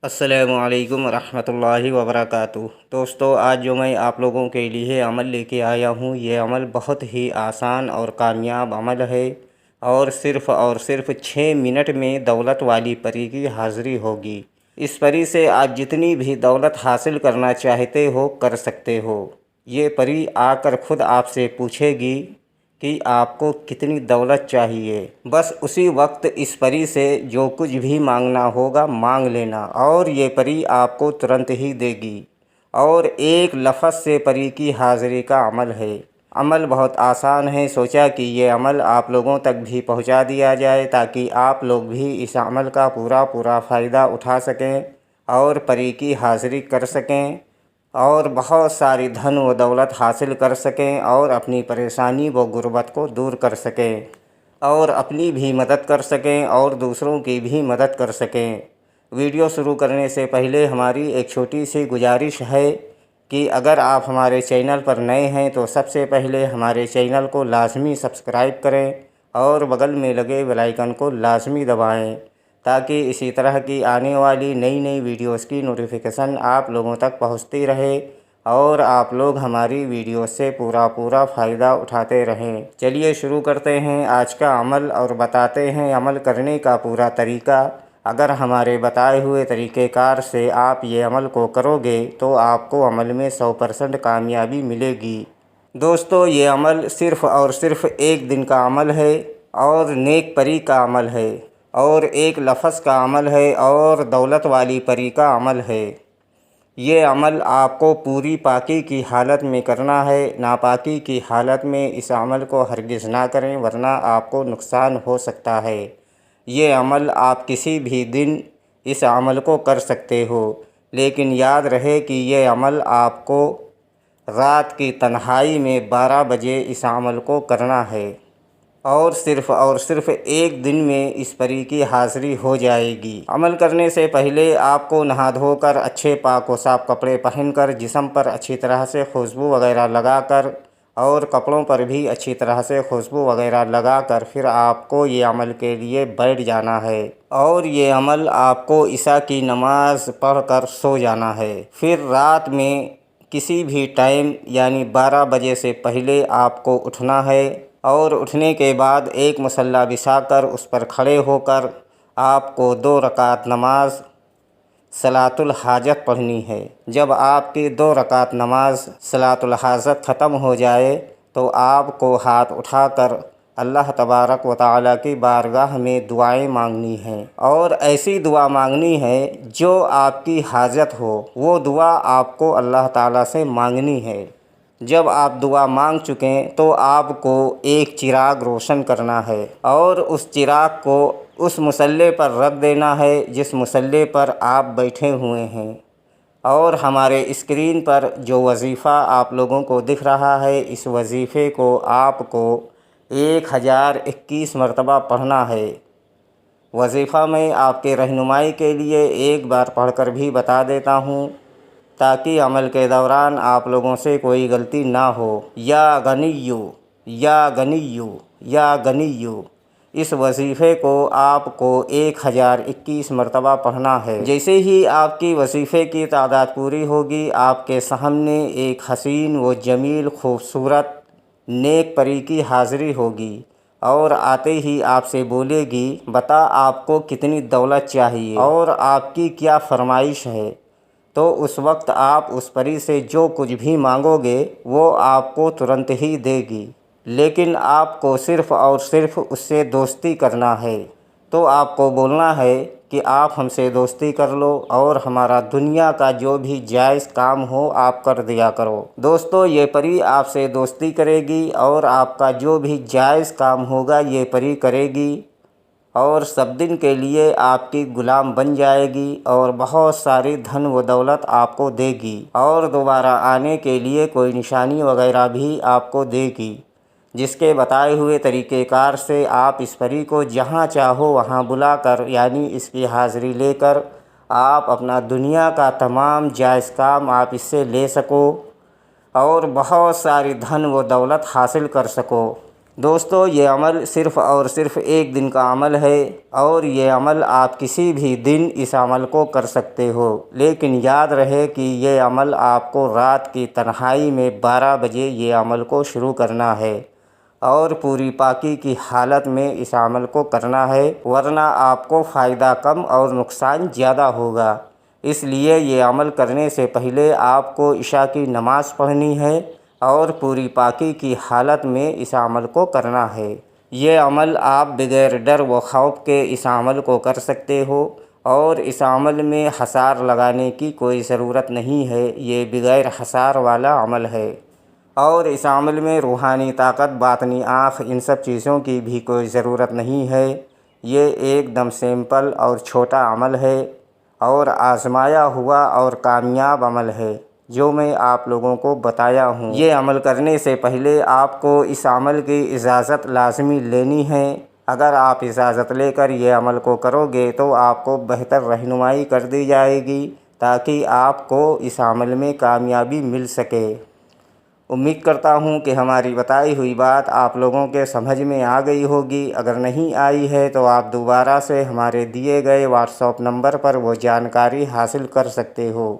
السلام علیکم ورحمۃ اللہ وبرکاتہ۔ دوستو، آج جو میں آپ لوگوں کے لیے عمل لے کے آیا ہوں، یہ عمل بہت ہی آسان اور کامیاب عمل ہے، اور صرف 6 منٹ میں دولت والی پری کی حاضری ہوگی۔ اس پری سے آپ جتنی بھی دولت حاصل کرنا چاہتے ہو کر سکتے ہو۔ یہ پری آ کر خود آپ سے پوچھے گی کہ آپ کو کتنی دولت چاہیے۔ بس اسی وقت اس پری سے جو کچھ بھی مانگنا ہوگا مانگ لینا، اور یہ پری آپ کو ترنت ہی دے گی۔ اور ایک لفظ سے پری کی حاضری کا عمل ہے۔ عمل بہت آسان ہے، سوچا کہ یہ عمل آپ لوگوں تک بھی پہنچا دیا جائے تاکہ آپ لوگ بھی اس عمل کا پورا فائدہ اٹھا سکیں اور پری کی حاضری کر سکیں، اور بہت ساری دھن و دولت حاصل کر سکیں، اور اپنی پریشانی و غربت کو دور کر سکیں، اور اپنی بھی مدد کر سکیں اور دوسروں کی بھی مدد کر سکیں۔ ویڈیو شروع کرنے سے پہلے ہماری ایک چھوٹی سی گزارش ہے کہ اگر آپ ہمارے چینل پر نئے ہیں تو سب سے پہلے ہمارے چینل کو لازمی سبسکرائب کریں اور بغل میں لگے بیل آئیکن کو لازمی دبائیں تاکہ اسی طرح کی آنے والی نئی ویڈیوز کی نوٹیفیکیشن آپ لوگوں تک پہنچتی رہے اور آپ لوگ ہماری ویڈیو سے پورا فائدہ اٹھاتے رہیں۔ چلیے شروع کرتے ہیں آج کا عمل اور بتاتے ہیں عمل کرنے کا پورا طریقہ۔ اگر ہمارے بتائے ہوئے طریقہ کار سے آپ یہ عمل کو کرو گے تو آپ کو عمل میں 100% کامیابی ملے گی۔ دوستو، یہ عمل صرف ایک دن کا عمل ہے، اور نیک پری کا عمل ہے، اور ایک لفظ کا عمل ہے، اور دولت والی پری کا عمل ہے۔ یہ عمل آپ کو پوری پاکی کی حالت میں کرنا ہے، ناپاکی کی حالت میں اس عمل کو ہرگز نہ کریں ورنہ آپ کو نقصان ہو سکتا ہے۔ یہ عمل آپ کسی بھی دن اس عمل کو کر سکتے ہو، لیکن یاد رہے کہ یہ عمل آپ کو رات کی تنہائی میں 12 بجے اس عمل کو کرنا ہے، اور صرف ایک دن میں اس پری کی حاضری ہو جائے گی۔ عمل کرنے سے پہلے آپ کو نہا دھو کر اچھے پاک و صاف کپڑے پہن کر جسم پر اچھی طرح سے خوشبو وغیرہ لگا کر، اور کپڑوں پر بھی اچھی طرح سے خوشبو وغیرہ لگا کر پھر آپ کو یہ عمل کے لیے بیٹھ جانا ہے، اور یہ عمل آپ کو عشاء کی نماز پڑھ کر سو جانا ہے۔ پھر رات میں کسی بھی ٹائم یعنی 12 بجے سے پہلے آپ کو اٹھنا ہے، اور اٹھنے کے بعد ایک مصلی بچھا کر اس پر کھڑے ہو کر آپ کو 2 رکعت نماز صلاۃ الحاجت پڑھنی ہے۔ جب آپ کی 2 رکعت نماز صلاۃ الحاجت ختم ہو جائے تو آپ کو ہاتھ اٹھا کر اللہ تبارک و تعالیٰ کی بارگاہ میں دعائیں مانگنی ہیں، اور ایسی دعا مانگنی ہے جو آپ کی حاجت ہو، وہ دعا آپ کو اللہ تعالیٰ سے مانگنی ہے۔ جب آپ دعا مانگ چکیں تو آپ کو ایک چراغ روشن کرنا ہے، اور اس چراغ کو اس مصلی پر رکھ دینا ہے جس مصلی پر آپ بیٹھے ہوئے ہیں، اور ہمارے اسکرین پر جو وظیفہ آپ لوگوں کو دکھ رہا ہے اس وظیفے کو آپ کو 1021 مرتبہ پڑھنا ہے۔ وظیفہ میں آپ کے رہنمائی کے لیے ایک بار پڑھ کر بھی بتا دیتا ہوں تاکہ عمل کے دوران آپ لوگوں سے کوئی غلطی نہ ہو۔ یا غنیو یا غنیو یا غنیو، اس وظیفے کو آپ کو 1021 مرتبہ پڑھنا ہے۔ جیسے ہی آپ کی وظیفے کی تعداد پوری ہوگی آپ کے سامنے ایک حسین و جمیل خوبصورت نیک پری کی حاضری ہوگی، اور آتے ہی آپ سے بولے گی بتا آپ کو کتنی دولت چاہیے اور آپ کی کیا فرمائش ہے۔ تو اس وقت آپ اس پری سے جو کچھ بھی مانگو گے وہ آپ کو ترنت ہی دے گی، لیکن آپ کو صرف اس سے دوستی کرنا ہے۔ تو آپ کو بولنا ہے کہ آپ ہم سے دوستی کر لو، اور ہمارا دنیا کا جو بھی جائز کام ہو آپ کر دیا کرو۔ دوستو، یہ پری آپ سے دوستی کرے گی، اور آپ کا جو بھی جائز کام ہوگا یہ پری کرے گی، اور سب دن کے لیے آپ کی غلام بن جائے گی، اور بہت ساری دھن و دولت آپ کو دے گی، اور دوبارہ آنے کے لیے کوئی نشانی وغیرہ بھی آپ کو دے گی، جس کے بتائے ہوئے طریقہ کار سے آپ اس پری کو جہاں چاہو وہاں بلا کر یعنی اس کی حاضری لے کر آپ اپنا دنیا کا تمام جائز کام آپ اس سے لے سکو، اور بہت ساری دھن و دولت حاصل کر سکو۔ دوستو یہ عمل صرف اور صرف ایک دن کا عمل ہے، اور یہ عمل آپ کسی بھی دن اس عمل کو کر سکتے ہو، لیکن یاد رہے کہ یہ عمل آپ کو رات کی تنہائی میں 12 بجے یہ عمل کو شروع کرنا ہے، اور پوری پاکی کی حالت میں اس عمل کو کرنا ہے، ورنہ آپ کو فائدہ کم اور نقصان زیادہ ہوگا۔ اس لیے یہ عمل کرنے سے پہلے آپ کو عشاء کی نماز پڑھنی ہے اور پوری پاکی کی حالت میں اس عمل کو کرنا ہے۔ یہ عمل آپ بغیر ڈر و خوف کے اس عمل کو کر سکتے ہو، اور اس عمل میں حصار لگانے کی کوئی ضرورت نہیں ہے، یہ بغیر حصار والا عمل ہے، اور اس عمل میں روحانی طاقت، باطنی آنکھ، ان سب چیزوں کی بھی کوئی ضرورت نہیں ہے۔ یہ ایک دم سمپل اور چھوٹا عمل ہے، اور آزمایا ہوا اور کامیاب عمل ہے جو میں آپ لوگوں کو بتایا ہوں۔ یہ عمل کرنے سے پہلے آپ کو اس عمل کی اجازت لازمی لینی ہے۔ اگر آپ اجازت لے کر یہ عمل کو کرو گے تو آپ کو بہتر رہنمائی کر دی جائے گی تاکہ آپ کو اس عمل میں کامیابی مل سکے۔ امید کرتا ہوں کہ ہماری بتائی ہوئی بات آپ لوگوں کے سمجھ میں آ گئی ہوگی۔ اگر نہیں آئی ہے تو آپ دوبارہ سے ہمارے دیے گئے واٹس ایپ نمبر پر وہ جانکاری حاصل کر سکتے ہو۔